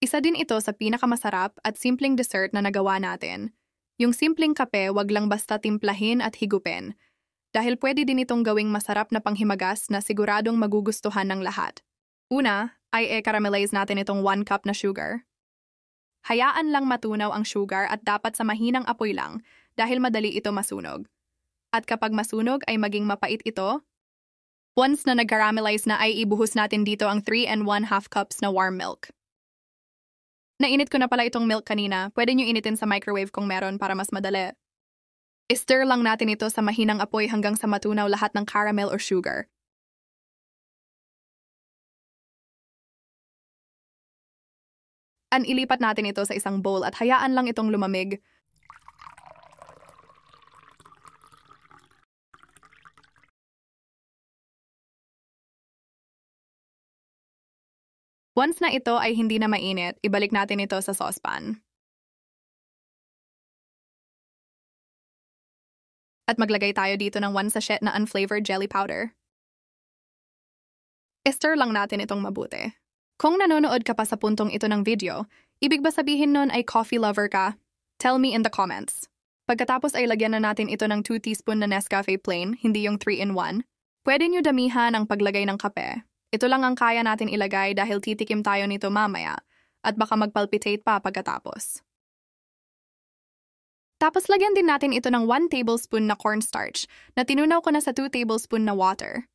Isa din ito sa pinakamasarap at simpleng dessert na nagawa natin. Yung simpleng kape, wag lang basta timplahin at higupin. Dahil pwede din itong gawing masarap na panghimagas na siguradong magugustuhan ng lahat. Una, ay caramelize natin itong 1 cup na sugar. Hayaan lang matunaw ang sugar at dapat sa mahinang apoy lang dahil madali ito masunog. At kapag masunog ay maging mapait ito. Once na nag-caramelize na ay ibuhos natin dito ang 3 and 1/2 cups na warm milk. Nainit ko na pala itong milk kanina, pwede nyo initin sa microwave kung meron para mas madali. I-stir lang natin ito sa mahinang apoy hanggang sa matunaw lahat ng caramel or sugar. Ilipat natin ito sa isang bowl at hayaan lang itong lumamig. Once na ito ay hindi na mainit, ibalik natin ito sa saucepan. At maglagay tayo dito ng 1 sachet na unflavored jelly powder. I-stir lang natin itong mabuti. Kung nanonood ka pa sa puntong ito ng video, ibig ba sabihin nun ay coffee lover ka? Tell me in the comments. Pagkatapos ay lagyan na natin ito ng 2 teaspoon na Nescafe plain, hindi yung 3-in-1. Pwede nyo damihan ang paglagay ng kape. Ito lang ang kaya natin ilagay dahil titikim tayo nito mamaya at baka magpalpitate pa pagkatapos. Tapos lagyan din natin ito ng 1 tablespoon na cornstarch na tinunaw ko na sa 2 tablespoon na water.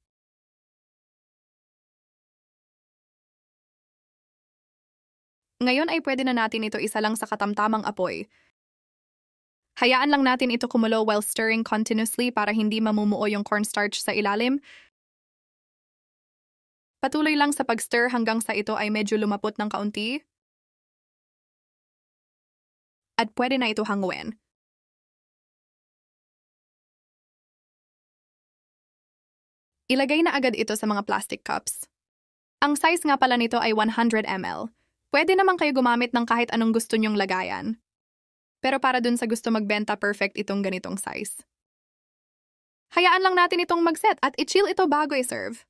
Ngayon ay pwede na natin ito isa lang sa katamtamang apoy. Hayaan lang natin ito kumulo while stirring continuously para hindi mamumuo yung cornstarch sa ilalim. Patuloy lang sa pag-stir hanggang sa ito ay medyo lumapot ng kaunti. At pwede na ito hanguin. Ilagay na agad ito sa mga plastic cups. Ang size nga pala nito ay 100 ml. Pwede naman kayo gumamit ng kahit anong gusto nyong lagayan. Pero para dun sa gusto magbenta, perfect itong ganitong size. Hayaan lang natin itong mag-set at i-chill ito bago i-serve.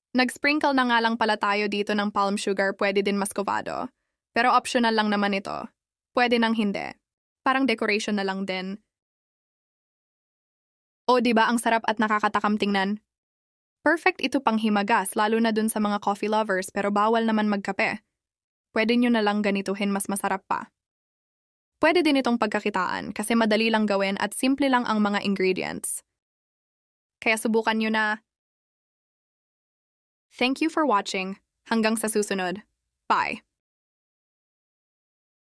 Nag-sprinkle na nga lang pala tayo dito ng palm sugar, pwede din muscovado. Pero optional lang naman ito. Pwede nang hindi. Parang decoration na lang din. O diba ang sarap at nakakatakam tingnan? Perfect ito pang himagas, lalo na dun sa mga coffee lovers pero bawal naman magkape. Pwede nyo na lang ganituhin, mas masarap pa. Pwede din itong pagkakitaan kasi madali lang gawin at simple lang ang mga ingredients. Kaya subukan nyo na. Thank you for watching. Hanggang sa susunod. Bye!